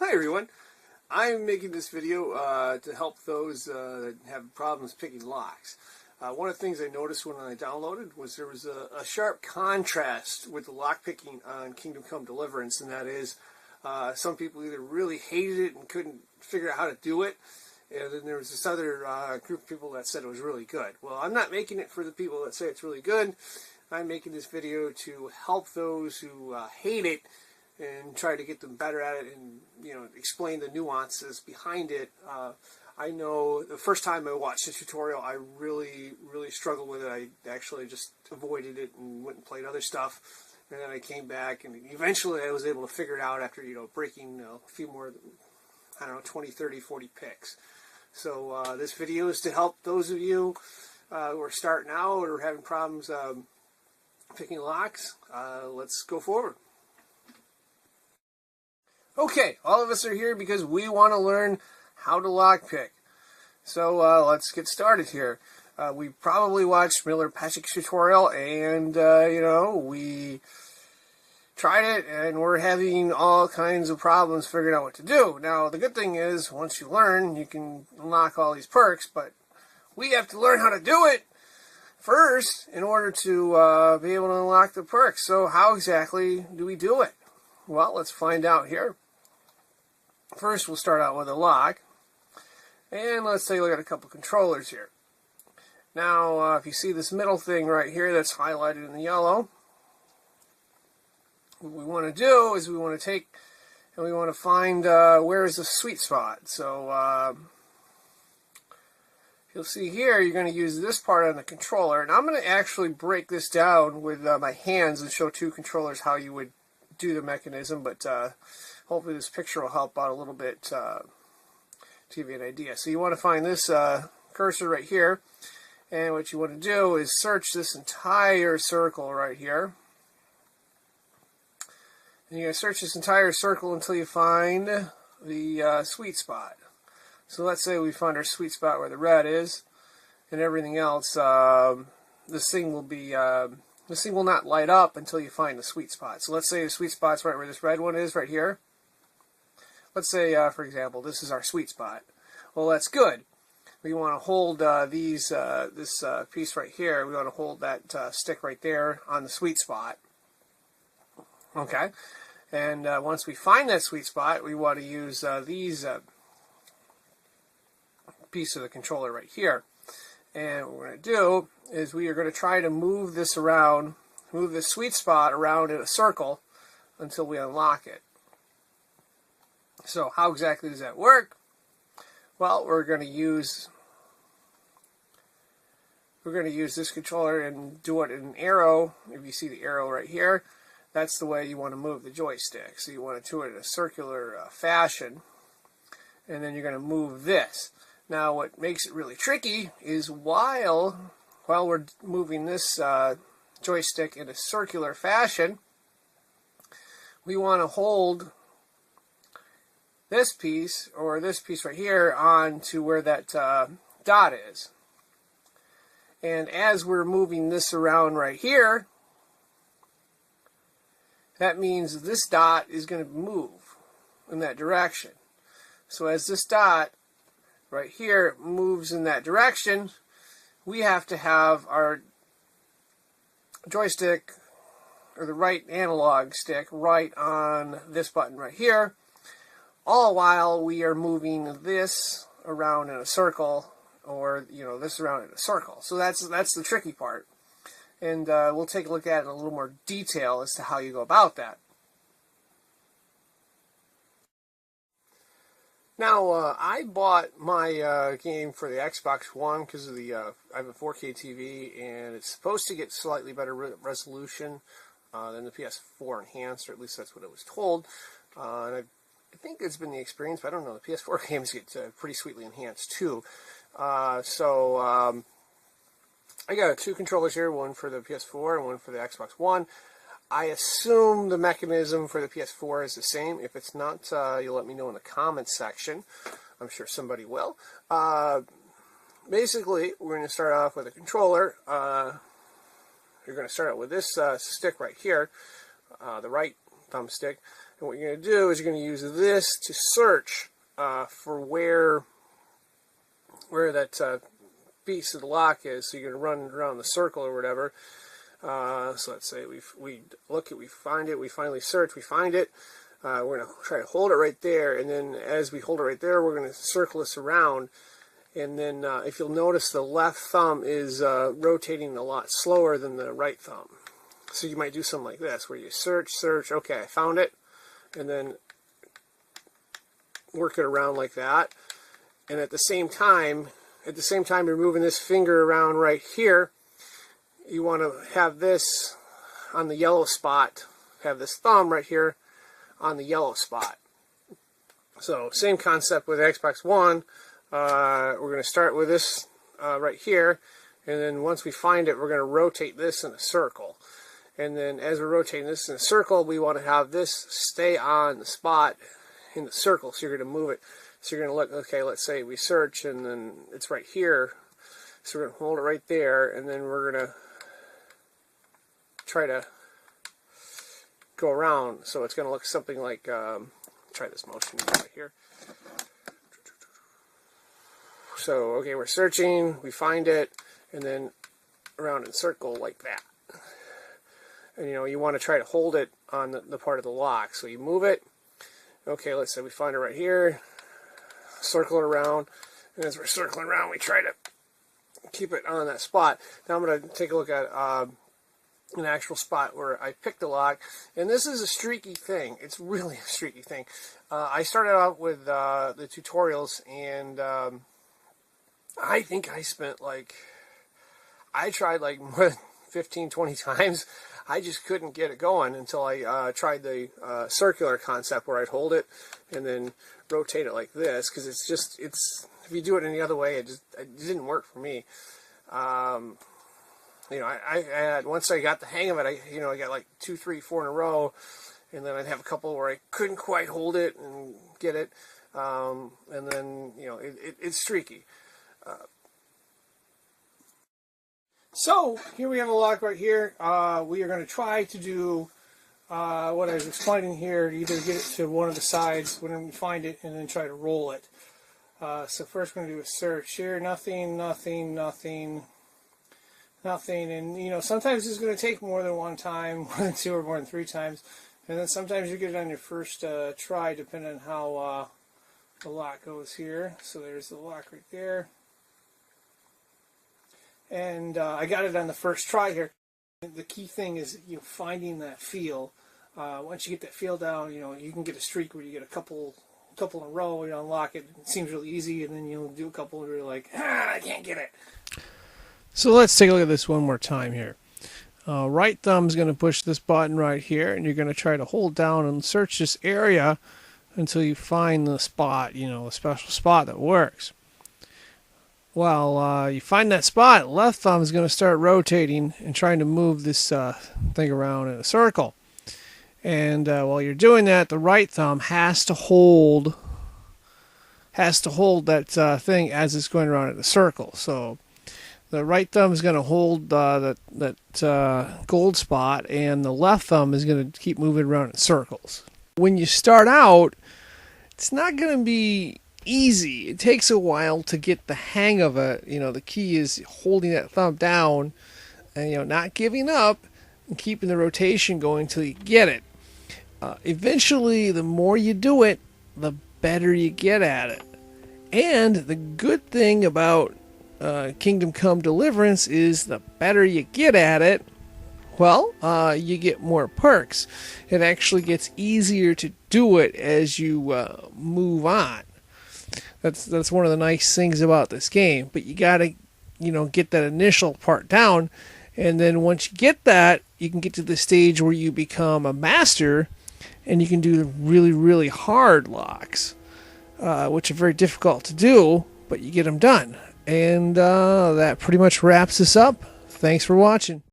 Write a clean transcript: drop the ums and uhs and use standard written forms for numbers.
Hi everyone, I'm making this video to help those that have problems picking locks. One of the things I noticed when I downloaded was there was a sharp contrast with the lockpicking on Kingdom Come Deliverance, and that is some people either really hated it and couldn't figure out how to do it, and then there was this other group of people that said it was really good. Well, I'm not making it for the people that say it's really good. I'm making this video to help those who hate it and try to get them better at it and, explain the nuances behind it. I know the first time I watched the tutorial, I really struggled with it. I actually just avoided it and went and played other stuff. And then I came back, and eventually I was able to figure it out after, breaking a few more, 20, 30, 40 picks. So this video is to help those of you who are starting out or having problems picking locks. Let's go forward. Okay, all of us are here because we want to learn how to lockpick. So let's get started here. We probably watched Miller Patrick's tutorial, and we tried it, and we're having all kinds of problems figuring out what to do. Now, the good thing is, once you learn, you can unlock all these perks, but we have to learn how to do it first in order to be able to unlock the perks. So how exactly do we do it? Well, let's find out here. First, we'll start out with a lock, and let's take a look at a couple controllers here. Now, if you see this middle thing right here that's highlighted in the yellow, what we want to do is we want to take and we want to find where is the sweet spot. So you'll see here you're going to use this part on the controller, and I'm going to actually break this down with my hands and show two controllers how you would do the mechanism, but hopefully this picture will help out a little bit to give you an idea. So you want to find this cursor right here, and what you want to do is search this entire circle right here. And you're going to search this entire circle until you find the sweet spot. So let's say we find our sweet spot where the red is, and everything else, this thing will not light up until you find the sweet spot. So let's say the sweet spot's right where this red one is, right here. Let's say, for example, this is our sweet spot. Well, that's good. We want to hold this piece right here. We want to hold that stick right there on the sweet spot. Okay. And once we find that sweet spot, we want to use these piece of the controller right here. And what we're going to do is we are going to try to move this around, move this sweet spot around in a circle until we unlock it. So how exactly does that work? Well, we're going to use this controller and do it in an arrow. If you see the arrow right here, that's the way you want to move the joystick. So you want to do it in a circular fashion, and then you're going to move this. Now, what makes it really tricky is while we're moving this joystick in a circular fashion, we want to hold this piece, or this piece right here, on to where that dot is. And as we're moving this around right here, that means this dot is going to move in that direction. So as this dot right here moves in that direction, we have to have our joystick, or the right analog stick, right on this button right here, all while we are moving this around in a circle, or this around in a circle. So that's the tricky part, and we'll take a look at it in a little more detail as to how you go about that. Now, I bought my game for the Xbox One because of the I have a 4K TV, and it's supposed to get slightly better resolution than the PS4 Enhanced, or at least that's what I was told. And I think it's been the experience, but I don't know. The PS4 games get pretty sweetly enhanced too. So I got two controllers here, one for the PS4 and one for the Xbox One. I assume the mechanism for the PS4 is the same. If it's not, you'll let me know in the comments section. I'm sure somebody will. Basically, we're going to start off with a controller. You're going to start out with this stick right here, the right thumbstick. And what you're going to do is you're going to use this to search for where that piece of the lock is. So you're going to run around the circle or whatever. So let's say we find it, we finally search, we find it. We're going to try to hold it right there, and then as we hold it right there, we're going to circle this around. And then if you'll notice, the left thumb is rotating a lot slower than the right thumb. So you might do something like this, where you search, okay, I found it, and then work it around like that. And at the same time you're moving this finger around right here, you want to have this on the yellow spot, have this thumb right here on the yellow spot. So same concept with Xbox One. We're going to start with this right here, and then once we find it, we're going to rotate this in a circle. And then as we're rotating this in a circle, we want to have this stay on the spot in the circle. So you're going to move it. So you're going to look, okay, let's say we search, and then it's right here. So we're going to hold it right there, and then we're going to try to go around. So it's going to look something like, try this motion right here. So, okay, we're searching, we find it, and then around in a circle like that. And, you know, you want to try to hold it on the part of the lock. So you move it. Okay, let's say we find it right here. Circle it around. And as we're circling around, we try to keep it on that spot. Now I'm going to take a look at an actual spot where I picked the lock. And this is a streaky thing. It's really a streaky thing. I started out with the tutorials, and I think I spent I tried like more than 15, 20 times. I just couldn't get it going until I tried the circular concept, where I'd hold it and then rotate it like this, because if you do it any other way, it didn't work for me. You know, I had, once I got the hang of it, I got like 2, 3, 4 in a row, and then I'd have a couple where I couldn't quite hold it and get it, and then, you know, it's streaky. So here we have a lock right here. We are going to try to do what I was explaining here, either get it to one of the sides when we find it, and then try to roll it. So first we're going to do a search here. Nothing. And, you know, sometimes it's going to take more than one time, more than 2 or more than 3 times. And then sometimes you get it on your first try, depending on how the lock goes here. So there's the lock right there. And I got it on the first try here. The key thing is, you know, finding that feel. Once you get that feel down, you know, you can get a streak where you get a couple in a row, you unlock it. It seems really easy, and then you'll do a couple where you're like, I can't get it. So let's take a look at this one more time here. Right thumb's going to push this button right here, and you're going to try to hold down and search this area until you find the spot, you know, a special spot that works. Well, you find that spot, left thumb is going to start rotating and trying to move this thing around in a circle. And while you're doing that, the right thumb has to hold that thing as it's going around in a circle. So the right thumb is going to hold that gold spot, and the left thumb is going to keep moving around in circles. When you start out, it's not going to be easy. It takes a while to get the hang of it. You know, the key is holding that thumb down and, you know, not giving up and keeping the rotation going until you get it. Eventually, the more you do it, the better you get at it. And the good thing about Kingdom Come Deliverance is the better you get at it, well, you get more perks. It actually gets easier to do it as you move on. That's one of the nice things about this game. But you gotta, you know, get that initial part down, and then once you get that, you can get to the stage where you become a master, and you can do the really, really hard locks, which are very difficult to do, but you get them done. And that pretty much wraps this up. Thanks for watching.